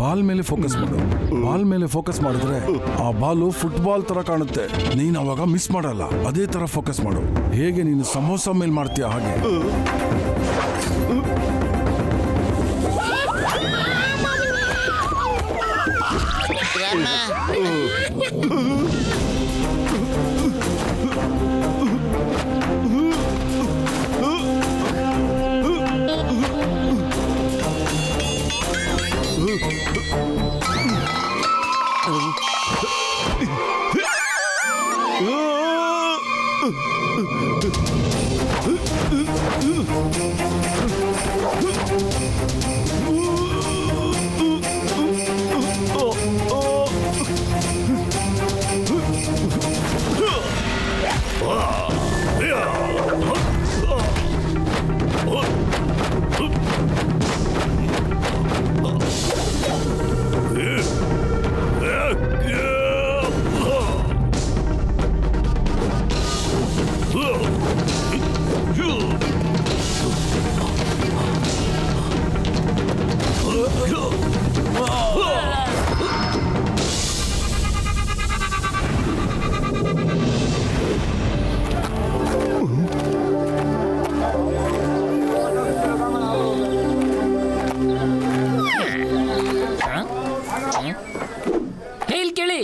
Ball ಮೇಲೆ focus ಮಾಡು. Ball ಮೇಲೆ ಫೋಕಸ್ ಮಾಡಿದ್ರೆ ಆ ಬಾಲು ಫುಟ್ಬಾಲ್ ತರ ಕಾಣುತ್ತೆ. ನೀನ್ ಅವಾಗ ಮಿಸ್ ಮಾಡಲ್ಲ. ಅದೇ ತರ ಫೋಕಸ್ ಮಾಡು. ಹೇಗೆ ನೀನು ಸಮೋಸ ಮೇಲೆ ಮಾಡ್ತೀಯ ಹಾಗೆ. ಕೇಳಿ,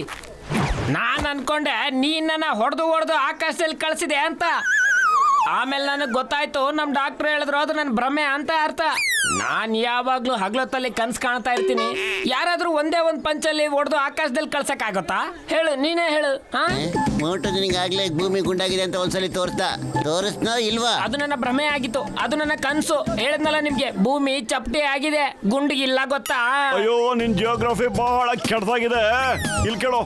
ನಾನು ಅನ್ಕೊಂಡೆ ನೀನ್ ನನ್ನ ಹೊಡೆದು ಆಕಾಶದಲ್ಲಿ ಕಳಿಸಿದೆ ಅಂತ. ಆಮೇಲೆ ನನಗೆ ಗೊತ್ತಾಯ್ತು ನಮ್ಮ ಡಾಕ್ಟರ್ ಹೇಳಿದ್ರು ಅದು ನನ್ನ ಭ್ರಮೆ ಅಂತ ಅರ್ಥ. ನಾನು ಯಾವಾಗ್ಲೂ ಹಗಲೊತ್ತಲ್ಲಿ ಕನ್ಸು ಕಾಣ್ತಾ ಇರ್ತೀನಿ. ಯಾರಾದ್ರೂ ಒಂದೇ ಒಂದು ಪಂಚಲ್ಲಿ ಹೊಡೆದು ಆಕಾಶದಲ್ಲಿ ಕಳ್ಸಕ್ ಆಗುತ್ತಾ? ಹೇಳು, ನೀನೇ ಹೇಳು. ಮೋಟು ನಿನಗಾಗ್ಲೇ ಭೂಮಿ ಗುಂಡಾಗಿದೆ ಅಂತ ಒಂದ್ಸಲಿ ತೋರಿಸ್ನೋ ಇಲ್ವಾ? ಅದು ನನ್ನ ಭ್ರಮೆ ಆಗಿತ್ತು, ಅದು ನನ್ನ ಕನ್ಸು. ಹೇಳಿದ್ನಲ್ಲ ನಿಮ್ಗೆ, ಭೂಮಿ ಚಪ್ಪಟೆ ಆಗಿದೆ, ಗುಂಡಿಗಿಲ್ಲ, ಗೊತ್ತಾ? ಅಯ್ಯೋ, ನಿನ್ ಜಿಯೋಗ್ರಫಿ ಬಹಳ ಕೆಟ್ಟದಾಗಿದೆ. ಇಲ್ಲಿ ಕೇಳೋ,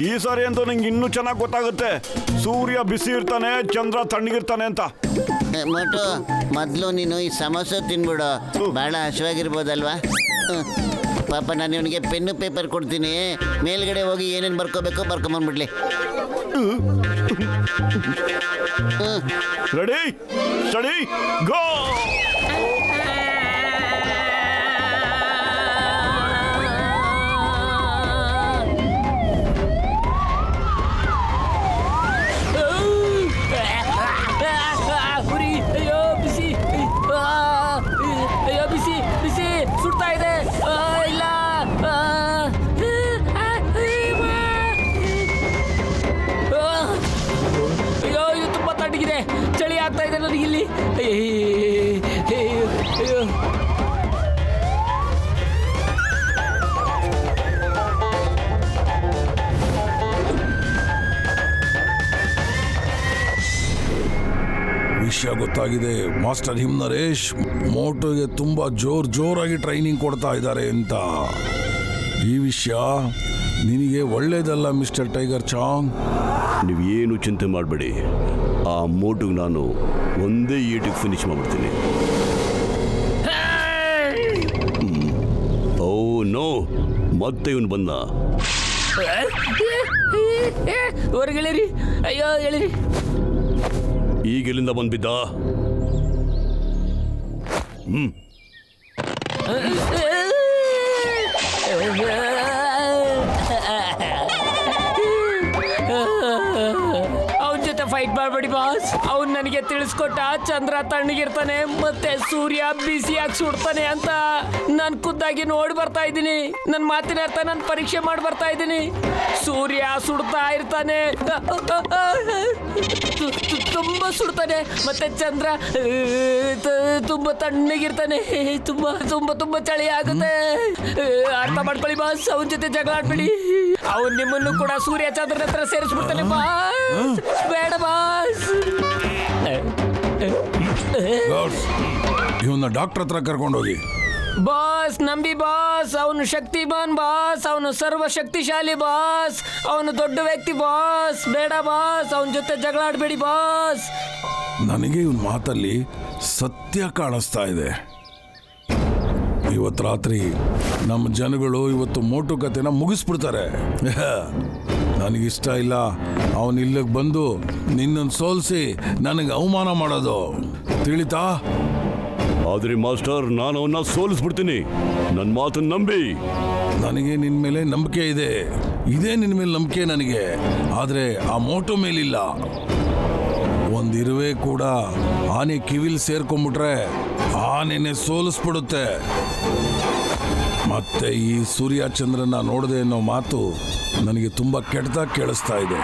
ಈ ಸಾರಿ ಅಂತೂ ನಿಂಗೆ ಇನ್ನೂ ಚೆನ್ನಾಗಿ ಗೊತ್ತಾಗುತ್ತೆ. ಸೂರ್ಯ ಬಿಸಿ ಇರ್ತಾನೆ, ಚಂದ್ರ ತಣ್ಣಗಿರ್ತಾನೆ ಅಂತ. ಮೋಟು, ಮೊದಲು ನೀನು ಈ ಸಮೋಸ ತಿನ್ಬಿಡು, ಬಹಳ ಹಸಿವಾಗಿರ್ಬೋದಲ್ವಾ? ಪಾಪ ನಾನು ಇವನಿಗೆ ಪೆನ್ನು ಪೇಪರ್ ಕೊಡ್ತೀನಿ, ಮೇಲ್ಗಡೆ ಹೋಗಿ ಏನೇನು ಬರ್ಕೋಬೇಕೋ ಬರ್ಕೊಂಬಂದ್ಬಿಡ್ಲಿ. ರೆಡಿ, ಸ್ಟಡಿ, ಗೋ! ಸುಡ್ತಾ ಇದೆ. ಇಲ್ಲ, ಅಯ್ಯೋ, ಇದು ತುಂಬಾ ತಣ್ಣಗಿದೆ, ಚಳಿ ಆಗ್ತಾ ಇದೆ ನನಗಿಲ್ಲಿ. ಅಯ್ಯೋ, ವಿಷಯ ಗೊತ್ತಾಗಿದೆ. ಮಾಸ್ಟರ್ ಹಿಮ್ನರೇಶ್ ಮೋಟೋಗೆ ತುಂಬಾ ಜೋರಾಗಿ ಟ್ರೈನಿಂಗ್ ಕೊಡ್ತಾ ಇದ್ದಾರೆ ಅಂತ. ಈ ವಿಷಯ ನಿನಗೆ ಒಳ್ಳೇದಲ್ಲ ಮಿಸ್ಟರ್ ಟೈಗರ್ ಚಾಂಗ್. ನೀವೇನು ಚಿಂತೆ ಮಾಡಬೇಡಿ, ಆ ಮೋಟುಗೆ ನಾನು ಒಂದೇ ಈಟಿಗೆ ಫಿನಿಶ್ ಮಾಡ್ಬಿಡ್ತೀನಿ. ಓ ನೋ, ಮತ್ತೆ ಇವನು ಬಂದ. ಹೊರಗೆಳಿರಿ, ಅಯ್ಯೋ ಹೇಳಿರಿ. ಈಗ ಎಲ್ಲಿಂದ ಬಂದ್ಬಿದ್ದ? ಅವನ ಜೊತೆ ಫೈಟ್ ಮಾಡಬೇಡಿ ಬಾಸ್. ಅವ್ನು ನನಗೆ ತಿಳಿಸ್ಕೊಟ್ಟ ಚಂದ್ರ ತಣ್ಣಗಿರ್ತಾನೆ ಮತ್ತೆ ಸೂರ್ಯ ಬಿಸಿಯಾಗಿ ಸುಡ್ತಾನೆ ಅಂತ. ನಾನು ಖುದ್ದಾಗಿ ನೋಡಿ ಬರ್ತಾ ಇದ್ದೀನಿ. ನನ್ನ ಮಾತಿನ ಅರ್ಥ ನಾನು ಪರೀಕ್ಷೆ ಮಾಡಿ ಬರ್ತಾ ಇದ್ದೀನಿ. ಸೂರ್ಯ ಸುಡ್ತಾ ಇರ್ತಾನೆ, ತುಂಬಾ ಸುಡ್ತಾನೆ, ಮತ್ತೆ ಚಂದ್ರ ತುಂಬಾ ತಣ್ಣಗಿರ್ತಾನೆ. ತುಂಬಾ ತುಂಬಾ ತುಂಬಾ ಚಳಿ ಆಗುತ್ತೆ. ಅರ್ಥ ಮಾಡ್ಕೊಳ್ಳಿ ಬಾಸ್, ಅವನ ಜೊತೆ ಜಗಳ ಆಡ್ಬೇಡಿ. ಅವನ್ ನಿಮ್ಮನ್ನು ಕೂಡ ಸೂರ್ಯ ಚಂದ್ರನ ಹತ್ರ ಸೇರಿಸ್ಬಿಡ್ತಾನೆ ಬಾಸ್. ಬೇಡ ಬಾಸ್. ಇವನ್ನ ಡಾಕ್ಟರ್ ಹತ್ರ ಕರ್ಕೊಂಡೋಗಿ. ಬಾಸ್ ನಂಬಿ ಬಾಸ್, ಅವನು ಶಕ್ತಿಮಾನ್ ಬಾಸ್, ಅವನು ಸರ್ವ ಶಕ್ತಿಶಾಲಿ ಬಾಸ್, ಅವನು ದೊಡ್ಡ ವ್ಯಕ್ತಿ ಬಾಸ್. ಬೇಡ ಬಾಸ್, ಅವನ ಜೊತೆ ಜಗಳ ಆಡಬೇಡಿ ಬಾಸ್. ನನಗೆ ಇವನ್ ಮಾತಲ್ಲಿ ಸತ್ಯ ಕಾಣಿಸ್ತಾ ಇದೆ. ಇವತ್ತು ರಾತ್ರಿ ನಮ್ಮ ಜನಗಳು ಇವತ್ತು ಮೋಟು ಕತೆನ ಮುಗಿಸ್ಬಿಡ್ತಾರೆ. ನನಗಿಷ್ಟ ಇಲ್ಲ ಅವನು ಇಲ್ಲಿಗೆ ಬಂದು ನಿನ್ನನ್ನು ಸೋಲಿಸಿ ನನಗೆ ಅವಮಾನ ಮಾಡೋದು, ತಿಳಿತಾ? ಆದ್ರೆ ಮಾಸ್ಟರ್, ನಾನು ಅವನ್ನ ಸೋಲಿಸ್ಬಿಡ್ತೀನಿ. ನನ್ನ ಮಾತನ್ನು ನಂಬಿ. ನನಗೆ ನಿನ್ನ ಮೇಲೆ ನಂಬಿಕೆ ಇದೆ, ಇದೇ ನಿನ್ನ ಮೇಲೆ ನಂಬಿಕೆ ನನಗೆ. ಆದರೆ ಆ ಮೋಟು ಮೇಲಿಲ್ಲ. ಒಂದಿರುವೆ ಕೂಡ ಆನೆ ಕಿವಿಲ್ ಸೇರ್ಕೊಂಡ್ಬಿಟ್ರೆ ಆನೆನೆ ಸೋಲಿಸ್ಬಿಡುತ್ತೆ. ಮತ್ತೆ ಈ ಸೂರ್ಯ ಚಂದ್ರನ ನೋಡದೆ ಅನ್ನೋ ಮಾತು ನನಗೆ ತುಂಬ ಕೆಟ್ಟದಾಗಿ ಕೇಳಿಸ್ತಾ ಇದೆ.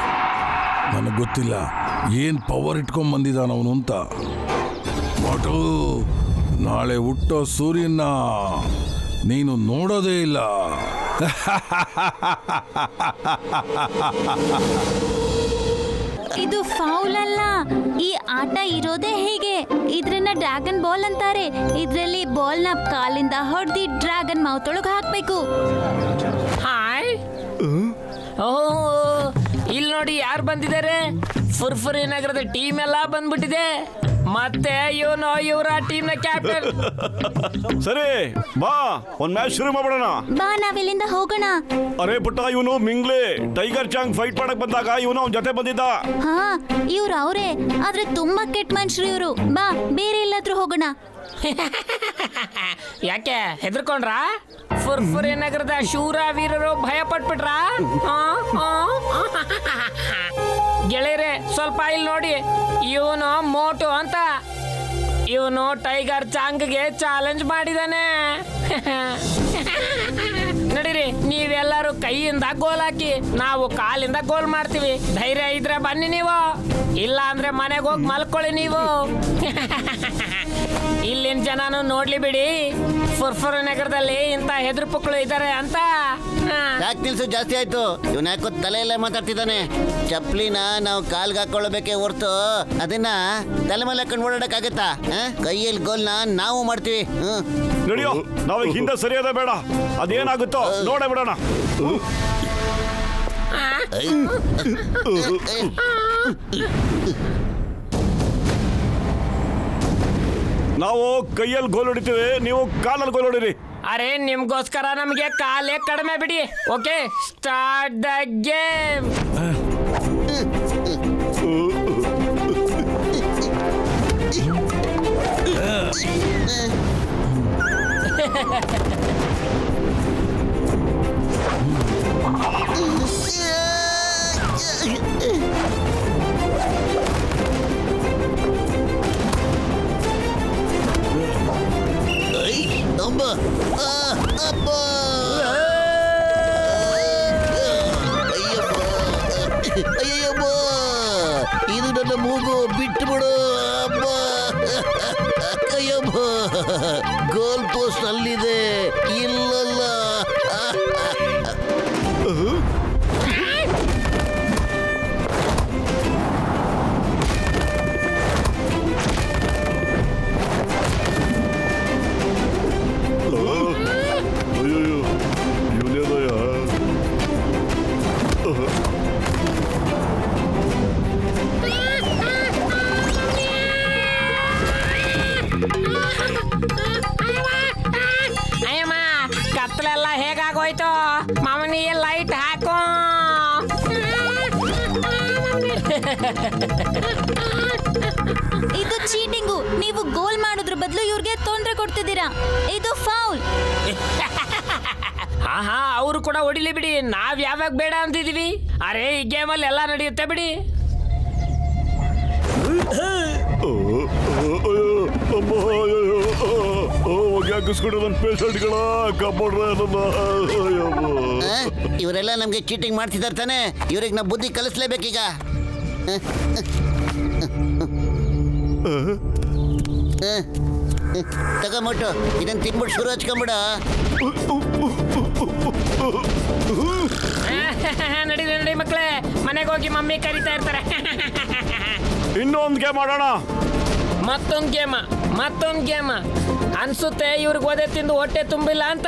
ನನಗೆ ಗೊತ್ತಿಲ್ಲ ಏನು ಪವರ್ ಇಟ್ಕೊಂಡ್ ಬಂದಿದ್ದಾನ ಅವನು ಅಂತ. ಮೋಟು, ನಾಳೆ ಹುಟ್ಟೋ ಸೂರ್ಯನ ನೀನು ನೋಡೋದೇ ಇಲ್ಲ. ಇದು ಫೌಲ್ ಅಲ್ಲ. ಈ ಆಟ ಇರೋದೇ ಹೇಗೆ, ಇದ್ರನ್ನ ಡ್ರ್ಯಾಗನ್ ಬಾಲ್ ಅಂತಾರೆ. ಇದ್ರಲ್ಲಿ ಬಾಲ್ ನ ಕಾಲಿಂದ ಹೊಡೆದಿ ಡ್ರ್ಯಾಗನ್ ಮೌತ್ ಒಳಗೆ ಹಾಕ್ಬೇಕು. ಹಾಯ್, ಓ ಇಲ್ಲಿ ನೋಡಿ ಯಾರು ಬಂದಿದ್ದಾರೆ. ಫುರ್ಫುರಿ ನಗರದ ಟೀಮ್ ಎಲ್ಲ ಬಂದ್ಬಿಟ್ಟಿದೆ. ಮತ್ತೆ ಇವರ ಟೀಮ್ ನ ಕ್ಯಾಪ್ಟನ್. ಸರಿ ಬಾ, ಒಂದ್ ಮ್ಯಾಚ್ ಶುರು ಮಾಡೋಣ. ಬಾ, ನಾವಿಲ್ಲಿಂದ ಹೋಗೋಣ. ಅರೆ ಪುಟ್ಟ, ಇವನು ಮಿಂಗ್ಲೆ ಟೈಗರ್ ಚಾಂಗ್ ಫೈಟ್ ಮಾಡಕ್ ಬಂದಾಗ ಇವನು ಅವನ ಜೊತೆ ಬಂದಿದ್ದ. ಹಾ, ಇವ್ರು ಅವರೇ, ಆದ್ರೆ ತುಂಬಾ ಕೆಟ್ಟ ಮನುಷ್ಯರು ಇವರು. ಬಾ, ಬೇರೆ ಎಲ್ಲಾದ್ರೂ ಹೋಗೋಣ. ಯಾಕೆ ಹೆದರ್ಕೊಂಡ್ರಾ? ಫುರ್ಫುರಿ ನಗರದ ಶೂರ ವೀರರು ಭಯ ಪಟ್ಬಿಟ್ರಾ? ಗೆಳೆಯರೆ, ಸ್ವಲ್ಪ ಇಲ್ಲಿ ನೋಡಿ. ಇವನು ಮೋಟು ಅಂತ. ಇವನು ಟೈಗರ್ ಚಾಂಗ್ಗೆ ಚಾಲೆಂಜ್ ಮಾಡಿದಾನೆ. ನಡೀರಿ, ನೀವೆಲ್ಲರೂ ಕೈಯಿಂದ ಗೋಲ್ ಹಾಕಿ, ನಾವು ಕಾಲಿಂದ ಗೋಲ್ ಮಾಡ್ತೀವಿ. ಧೈರ್ಯ ಇದ್ರೆ ಬನ್ನಿ ನೀವು, ಇಲ್ಲ ಅಂದ್ರೆ ಮನೆಗೆ ಹೋಗಿ ಮಲ್ಕೊಳ್ಳಿ ನೀವು. ಇಲ್ಲಿನ ಜನನು ನೋಡ್ಲಿ ಬಿಡಿ, ಫುರ್ಫುರಿ ನಗರದಲ್ಲಿ ಇಂಥ ಹೆದ್ರು ಪುಕ್ಕಳು ಇದ್ದಾರೆ ಅಂತ. ಯಾಕೆ ನಿಲ್ಸು, ಜಾಸ್ತಿ ಆಯ್ತು. ಇವನ್ ಯಾಕೋ ತಲೆಯಲ್ಲೇ ಮಾತಾಡ್ತಿದ್ದಾನೆ. ಚಪ್ಲಿನ ನಾವು ಕಾಲ್ಗೆ ಹಾಕೊಳ್ಳಬೇಕೆ ಹೊರ್ತು ಅದನ್ನ ತಲೆ ಮೇಲೆ ಹಾಕೊಂಡು ಓಡಾಡಕ್ಕಾಗತ್ತಾ? ಕೈಯಲ್ಲಿ ಗೋಲ್ನ ನಾವು ಮಾಡ್ತೀವಿ. ನಡೆಯೋ, ನಾವೀಗ ಹಿಂದೆ ಸರಿಯೋದೇ ಬೇಡ. ಅದೇನಾಗುತ್ತೋ ನೋಡೇ ಬಿಡೋಣ. ನಾವು ಕೈಯಲ್ಲಿ ಗೋಲ್ ಹೊಡಿತೀವಿ, ನೀವು ಕಾಲಲ್ಲಿ ಗೋಲ್ ಹೊಡಿರಿ. ಅರೆ, ನಿಮ್ಗೋಸ್ಕರ ನಮಗೆ ಕಾಲೇ ಕಡಿಮೆ ಬಿಡಿ. Okay, start the game. ಅಯ್ಯಯ್ಯಬ್ಬ, ಇದು ನನ್ನ ಮೂಗು, ಬಿಟ್ಟು ಬಿಡು. ಅಬ್ಬ, ಅಯ್ಯಬ್ಬ, ಗೋಲ್ ಪೋಸ್ಟ್ ಅಲ್ಲಿದೆ, ಇಲ್ಲಲ್ಲ. ಅಯ್ಯಮ್ಮ, ಕತ್ಲೆಲ್ಲ ಹೇಗಾಗೋಯ್ತು. ಮಾಮನಿ ಲೈಟ್ ಹಾಕೋ. ಇದು ಚೀಟಿಂಗು. ನೀವು ಗೋಲ್ ಮಾಡೋದ್ರ ಬದಲು ಇವ್ರಿಗೆ ತೊಂದರೆ ಕೊಡ್ತಿದ್ದೀರಾ. ಇದು ಫೌಲ್. ಹಾ, ಅವರು ಕೂಡ ಹೊಡಿಲಿ ಬಿಡಿ. ನಾವ್ ಯಾವಾಗ ಬೇಡ ಅಂತಿದೀವಿ. ಅರೆ, ಈ ಗೇಮಲ್ಲಿ ಎಲ್ಲ ನಡೆಯುತ್ತೆ ಬಿಡಿ. ಇವರೆಲ್ಲ ನಮ್ಗೆ ಚೀಟಿಂಗ್ ಮಾಡ್ತಿದ್ದಾರೆ ತಾನೆ. ಇವ್ರಿಗೆ ನಾವು ಬುದ್ಧಿ ಕಲಿಸ್ಲೇಬೇಕೀಗ. ತಗೊಂಬಿಟ್ಟು ಇದನ್ನ ತಿನ್ಬಿಟ್ಟು ಶುರು ಹಚ್ಕೊಂಬಿಡ. ನಡಿ ಮಕ್ಕಳೇ, ಮನೆಗೆ ಹೋಗಿ ಮಮ್ಮಿ ಕರಿತಾ ಇರ್ತಾರೆ. ಇನ್ನೊಂದು ಗೇಮ್ ಮಾಡೋಣ. ಮತ್ತೊಂದು ಗೇಮ್ ಅನ್ಸುತ್ತೆ. ಇವ್ರಿಗೆ ಓದೆ ತಿಂದು ಹೊಟ್ಟೆ ತುಂಬಿಲ್ಲ ಅಂತ.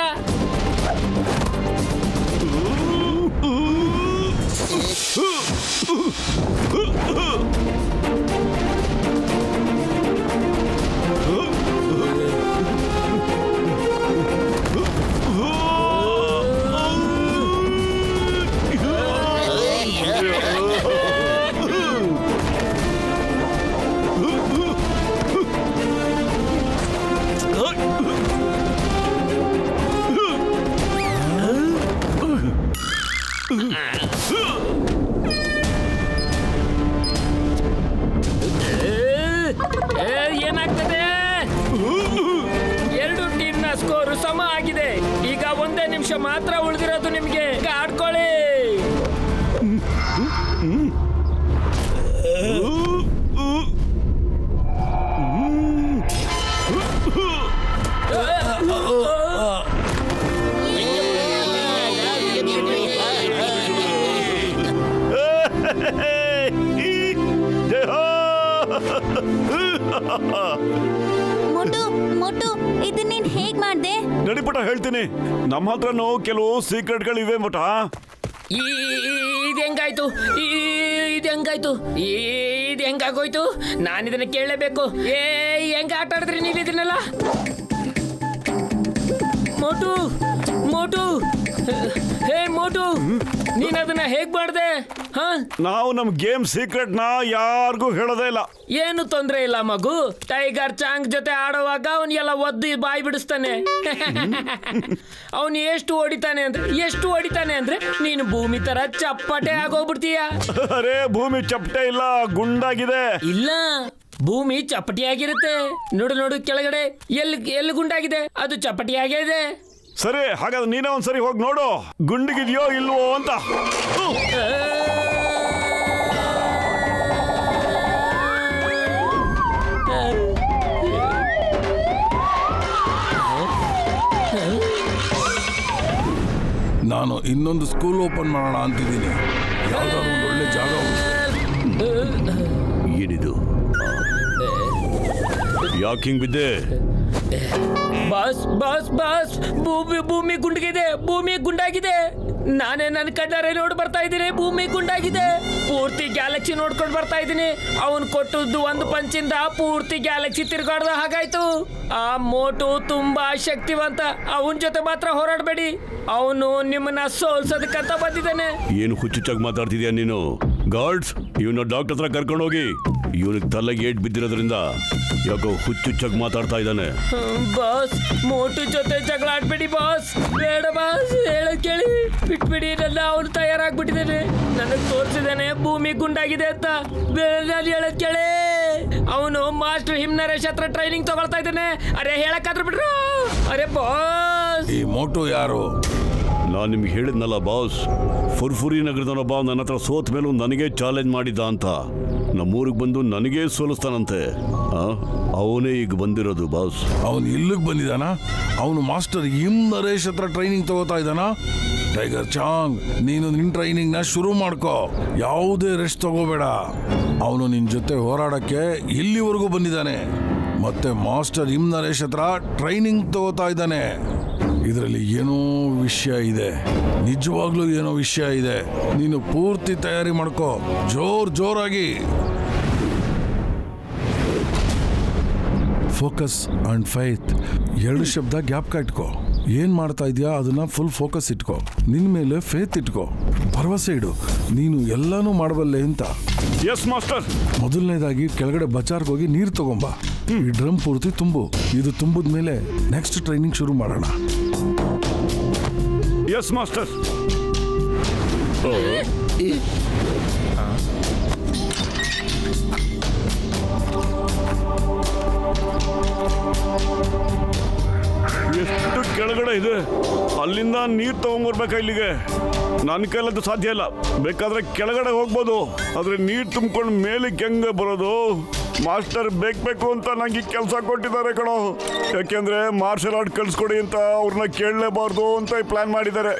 ನಿಮಿಷ ಮಾತ್ರ ಉಳಿದಿರೋದು ನಿಮ್ಗೆ, ಆಡ್ಕೊಳ್ಳಿ. ಮೋಟು ಮೋಟು ಇದನ್ನ ನೀನ್ ಹೇಗ್ ಮಾಡ್ದೆ? ನಡಿಪಟ ಹೇಳ್ತೀನಿ. ನಮ್ಮ ಹತ್ರನೂ ಕೆಲವು ಸೀಕ್ರೆಟ್ಗಳಿವೆ ಮಟ. ಇದು ಹೆಂಗಾಯ್ತು? ಇದು ಹೆಂಗಾಯ್ತು? ಇದು ಹೆಂಗಾಗೋಯ್ತು? ನಾನು ಇದನ್ನ ಕೇಳಲೇಬೇಕು. ಹೆಂಗ ಆಟ ಆಡಿದ್ರಿ ನೀವು ಇದನ್ನೆಲ್ಲ? ಮೋಟು ಮೋಟು ಹೇ ಮೋಟು, ನೀನ್ ಅದನ್ನ ಹೇಗ್ ಮಾಡ್ದೆ? ಹ, ನಾವು ನಮ್ ಗೇಮ್ ಸೀಕ್ರೆಟ್ ನ ಯಾರಿಗೂ ಹೇಳೋದೇ ಇಲ್ಲ. ಏನು ತೊಂದ್ರೆ ಇಲ್ಲ ಮಗು. ಟೈಗರ್ ಚಾಂಗ್ ಜೊತೆ ಆಡುವಾಗ ಅವನ್ ಎಲ್ಲ ಒದ್ದು ಬಾಯಿ ಬಿಡಿಸ್ತಾನೆ. ಅವನು ಎಷ್ಟು ಹೊಡಿತಾನೆ ಅಂದ್ರೆ ನೀನು ಭೂಮಿ ತರ ಚಪ್ಪಟೆ ಆಗೋಗ್ಬಿಡ್ತೀಯ. ಅರೇ, ಭೂಮಿ ಚಪ್ಪಟೆ ಇಲ್ಲ, ಗುಂಡಾಗಿದೆ. ಇಲ್ಲ, ಭೂಮಿ ಚಪ್ಪಟಿಯಾಗಿರುತ್ತೆ. ನೋಡು ಕೆಳಗಡೆ ಎಲ್ಲಿ ಗುಂಡಾಗಿದೆ, ಅದು ಚಪ್ಪಟಿಯಾಗಿದೆ. ಸರಿ, ಹಾಗಾದ್ರೆ ನೀನೇ ಒಂದ್ಸರಿ ಹೋಗಿ ನೋಡು, ಗುಂಡಿಗಿದೆಯೋ ಇಲ್ವೋ ಅಂತ. ನಾನು ಇನ್ನೊಂದು ಸ್ಕೂಲ್ ಓಪನ್ ಮಾಡೋಣ ಅಂತಿದ್ದೀನಿ. ಯಾವ್ದಾದ್ರು ಒಂದು ಒಳ್ಳೆ ಜಾಗ ಏನಿದು? ಯಾಕೆ ಹಿಂಗ್ ಬಿದ್ದೆ? ಬಾಸ್ ಭೂಮಿ ಗುಂಡಾಗಿದೆ. ನಾನೇ ನನ್ನ ಕಣ್ಣಾರೆ ನೋಡಿ ಬರ್ತಾ ಇದ್ದೀನಿ. ಭೂಮಿ ಗುಂಡಾಗಿದೆ. ಪೂರ್ತಿ ಗ್ಯಾಲಕ್ಸಿ ನೋಡ್ಕೊಂಡು ಬರ್ತಾ ಇದ್ದೀನಿ. ಅವನು ಕೊಟ್ಟದ್ದು ಒಂದು ಪಂಚಿಂದ ಪೂರ್ತಿ ಗ್ಯಾಲಕ್ಸಿ ತಿರ್ಗಾಡ್ದ ಹಾಗಾಯ್ತು. ಆ ಮೋಟು ತುಂಬಾ ಶಕ್ತಿವಂತ. ಅವನ ಜೊತೆ ಮಾತ್ರ ಹೋರಾಡಬೇಡಿ. ಅವನು ನಿಮ್ಮನ್ನ ಸೋಲ್ಸೋದಕ್ಕಂತ ಬಂದಿದ್ದಾನೆ. ಏನು ಹುಚ್ಚುಚ್ಚಾಗಿ ಮಾತಾಡ್ತಿದ್ಯಾ ನೀನು? ಗಾರ್ಡ್ಸ್, ಇವನ ಡಾಕ್ಟರ್ ಹತ್ರ ಕರ್ಕೊಂಡು ಹೋಗಿ. ಇವನಿಗೆ ತಲೆಗೆ ಏಟ್ ಬಿದ್ದಿರೋದ್ರಿಂದ ಯಾಕೋ ಹುಚ್ಚುಚ್ಚಾಗಿ ಮಾತಾಡ್ತಾ ಇದ್ದಾನೆ. ಬಾಸ್, ಮೋಟು ಜೊತೆ ಜಗಳ ಆಡ್ಬೇಡಿ ಬಾಸ್. ಬೇಡ ಬಾಸ್, ಹೇಳೋದ್ ಕೇಳಿ ಬಿಟ್ಬಿಡಿ. ನನ್ನ ಅವನು ತಯಾರಾಗ್ಬಿಟ್ಟಿದ್ದಾನೆ. ನನಗೆ ತೋರಿಸಿದಾನೆ ಭೂಮಿ ಗುಂಡಾಗಿದೆ ಅಂತ. ನಾನು ಹೇಳೋದ್ ಕೇಳಿ. ಅವನು ಮಾಸ್ಟರ್ ಹಿಮ್ನರೇಶ್ ಹತ್ರ ಟ್ರೈನಿಂಗ್ ತಗೊಳ್ತಾ ಇದ್ದಾನೆ. ಅರೆ, ಹೇಳಕ್ಕಾದ್ರೂ ಬಿಡ್ರು. ಅರೆ ಬಾಸ್, ಈ ಮೋಟು ಯಾರು? ನಾನು ನಿಮ್ಗೆ ಹೇಳಿದ್ನಲ್ಲ ಬಾಸ್, ಫುರ್ಫುರಿ ನಗರದವನೊಬ್ಬ ನನ್ನ ಹತ್ರ ಸೋತ್ ಮೇಲೂ ನನಗೆ ಚಾಲೆಂಜ್ ಮಾಡಿದ್ದ ಅಂತ. ನಮ್ಮೂರಿಗೆ ಬಂದು ನನಗೇ ಸೋಲಿಸ್ತಾನಂತೆ. ಅವನೇ ಈಗ ಬಂದಿರೋದು ಬಾಸ್. ಅವನು ಇಲ್ಲಿಗೆ ಬಂದಿದ್ದಾನ? ಅವನು ಮಾಸ್ಟರ್ ನರೇಶ್ ಹತ್ರ ಟ್ರೈನಿಂಗ್ ತಗೋತಾ ಇದ್ದಾನ? ಟೈಗರ್ ಚಾಂಗ್, ನೀನು ನಿನ್ನ ಟ್ರೈನಿಂಗ್ನ ಶುರು ಮಾಡ್ಕೋ. ಯಾವುದೇ ರೆಸ್ಟ್ ತಗೋಬೇಡ. ಅವನು ನಿನ್ನ ಜೊತೆ ಹೋರಾಡಕ್ಕೆ ಇಲ್ಲಿವರೆಗೂ ಬಂದಿದ್ದಾನೆ. ಮತ್ತೆ ಮಾಸ್ಟರ್ ನರೇಶ್ ಹತ್ರ ಟ್ರೈನಿಂಗ್ ತಗೋತಾ ಇದ್ದಾನೆ. ಇದರಲ್ಲಿ ಏನೋ ವಿಷಯ ಇದೆ, ನಿಜವಾಗ್ಲೂ ಏನೋ ವಿಷಯ ಇದೆ. ನೀನು ಪೂರ್ತಿ ತಯಾರಿ ಮಾಡ್ಕೋ, ಜೋರಾಗಿ. ಫೋಕಸ್ ಅಂಡ್ ಫೈತ್, 2 ಶಬ್ದ ಜ್ಞಾಪಕ ಇಟ್ಕೋ. ಏನ್ ಮಾಡ್ತಾ ಇದೀಯಾ ಅದನ್ನ ಫುಲ್ ಫೋಕಸ್ ಇಟ್ಕೋ. ನಿನ್ ಮೇಲೆ ಫೇತ್ ಇಟ್ಕೋ, ಭರವಸೆ ಇಡು, ನೀನು ಎಲ್ಲಾನು ಮಾಡಬಲ್ಲೆ ಅಂತ. S master. ಮೊದಲನೇದಾಗಿ ಕೆಳಗಡೆ ಬಚಾರ್ಗೆ ಹೋಗಿ ನೀರು ತಗೊಂಬ. ಈ ಡ್ರಮ್ ಪೂರ್ತಿ ತುಂಬು. ಇದು ತುಂಬಿದ ಮೇಲೆ ನೆಕ್ಸ್ಟ್ ಟ್ರೈನಿಂಗ್ ಶುರು ಮಾಡೋಣ. S master. ಎಷ್ಟು ಕೆಳಗಡೆ ಇದೆ, ಅಲ್ಲಿಂದ ನೀರು ತಗೊಂಡ್ಬರ್ಬೇಕಾ ಇಲ್ಲಿಗೆ? ನನ್ನ ಕೈಲಂತೂ ಸಾಧ್ಯ ಇಲ್ಲ. ಬೇಕಾದ್ರೆ ಕೆಳಗಡೆ ಹೋಗ್ಬೋದು, ಆದ್ರೆ ನೀರು ತುಂಬ್ಕೊಂಡು ಮೇಲಕ್ಕೆ ಹೆಂಗೆ ಬರೋದು? ಮಾಸ್ಟರ್ ಬೇಕು ಅಂತ ನಂಗೆ ಕೆಲಸ ಕೊಟ್ಟಿದ್ದಾರೆ ಕಣೋ. ಯಾಕೆಂದ್ರೆ ಮಾರ್ಷಲ್ ಆರ್ಟ್ ಕಲ್ಸ್ಕೊಡಿ ಅಂತ ಅವ್ರನ್ನ ಕೇಳಲೇಬಾರ್ದು ಅಂತ ಪ್ಲಾನ್ ಮಾಡಿದ್ದಾರೆ.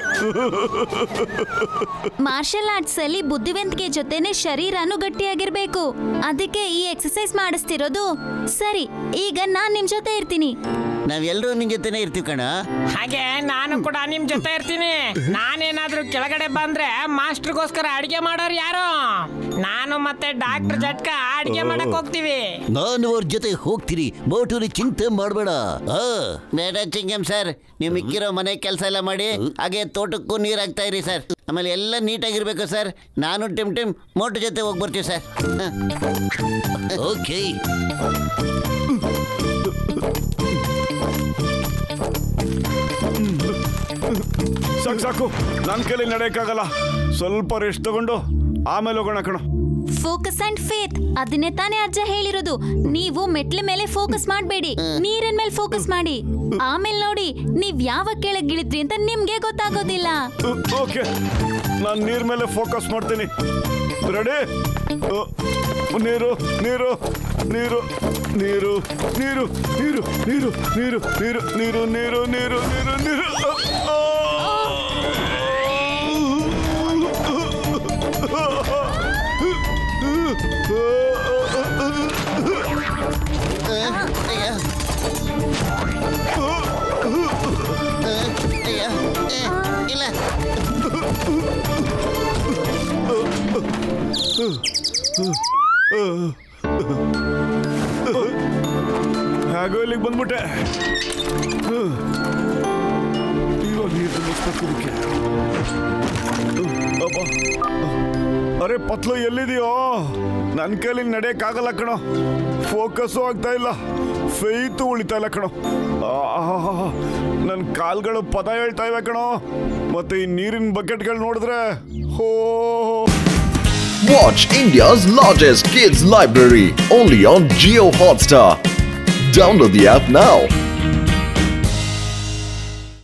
ಮಾರ್ಷಲ್ ಆರ್ಟ್ಸ್ ಅಲ್ಲಿ ಬುದ್ಧಿವಂತಿಕೆ ಜೊತೆನೆ ಶರೀರನು ಗಟ್ಟಿಯಾಗಿರ್ಬೇಕು. ಅದಕ್ಕೆ ಈ ಎಕ್ಸರ್ಸೈಸ್ ಮಾಡಿಸ್ತಿರೋದು. ಸರಿ, ಈಗ ನಾನ್ ನಿಮ್ ಜೊತೆ ಇರ್ತೀನಿ. ನಾವೆಲ್ಲರೂ ನಿನ್ ಜೊತೆನೆ ಇರ್ತೀವಿ ಕಣ. ಹಾಗೆ ನಾನು ಕೂಡ ನಿಮ್ ಜೊತೆ ಇರ್ತೀನಿ. ನಾನೇನಾದ್ರೂ ಕೆಳಗಡೆ ಬಂದ್ರೆ ಮಾಸ್ಟರ್ಗೋಸ್ಕರ ಅಡಿಗೆ ಮಾಡೋರು ಯಾರು? ನಾನು ಮತ್ತೆ ಡಾಕ್ಟರ್ ಜಟ್ಕ ಅಡಿಗೆ ಮಾಡಕ್ ಹೋಗ್ತೀವಿ. ನಾನು ಅವ್ರ ಜೊತೆ ಹೋಗ್ತೀನಿ. ಮೋಟೂರಿ ಚಿಂತೆ ಮಾಡಬೇಡ. ಬೇಡ ಚಿಂಗಮ್ ಸರ್, ನೀವು ಮಿಕ್ಕಿರೋ ಮನೆ ಕೆಲಸ ಎಲ್ಲ ಮಾಡಿ, ಹಾಗೆ ತೋಟಕ್ಕೂ ನೀರು ಹಾಕ್ತಾ ಇರಿ ಸರ್. ಆಮೇಲೆ ಎಲ್ಲ ನೀಟಾಗಿರ್ಬೇಕು ಸರ್. ನಾನು ಟಿಮ್ ಮೋಟು ಜೊತೆ ಹೋಗಿ ಬರ್ತೀವಿ ಸರ್. ಓಕೆ. ಸಾಕು, ನನ್ನ ಕೈಲಿ ನಡೆಯಕ್ಕಾಗಲ್ಲ. ಸ್ವಲ್ಪ ರೆಸ್ಟ್ ತಗೊಂಡು ಆಮೇಲೆ ಹೋಗೋಣ ಕಣ. ಫೋಕಸ್ ಅಂಡ್ ಫೇತ್ ಅದನ್ನೇ ತಾನೇ ಅಜ್ಜ ಹೇಳಿರೋದು. ನೀವು ಮೆಟ್ಲ ಮೇಲೆ ಫೋಕಸ್ ಮಾಡಬೇಡಿ, ನೀರಿನ ಮೇಲೆ ಫೋಕಸ್ ಮಾಡಿ. ಆಮೇಲೆ ನೋಡಿ, ನೀವ್ ಯಾವಾಗ ಕೆಳಗ್ ಇಳಿದ್ರಿ ಅಂತ ನಿಮ್ಗೆ ಗೊತ್ತಾಗೋದಿಲ್ಲ. ಓಕೆ, ನಾನು ನೀರ್ ಮೇಲೆ ಫೋಕಸ್ ಮಾಡ್ತೀನಿ. ರೆಡಿ? ನೀರು ನೀರು ನೀರು ನೀರು ನೀರು ನೀರು ನೀರು ನೀರು ನೀರು ನೀರು ನೀರು ನೀರು ನೀರು ನೀರು ಇಲ್ಲ. ಹಾಗೋ ಇಲ್ಲಿಗೆ ಬಂದ್ಬಿಟ್ಟೆ. ಇವಾಗ ನೀರು ತುಂಬಿಸ್ಬೇಕು ಇದಕ್ಕೆ. ಅಬ್ಬಾ. ಅರೆ ಪತ್ಲು ಎಲ್ಲಿದೆಯೋ? ನನ್ನ ಕೈಲಿ ನಡೆಯಕ್ಕಾಗಲ್ಲ ಕಣೋ. ಫೋಕಸ್ಸು ಆಗ್ತಾ ಇಲ್ಲ, ಫೇತು ಉಳಿತಾ ಇಲ್ಲ ಕಣೋ. ನನ್ನ ಕಾಲ್ಗಳು ಪದ ಹೇಳ್ತಾ ಇವೆ ಕಣೋ. ಮತ್ತೆ ಈ ನೀರಿನ ಬಕೆಟ್ಗಳು ನೋಡಿದ್ರೆ ಹೋ. Watch India's largest kids library only on Jio Hotstar. Download the app now.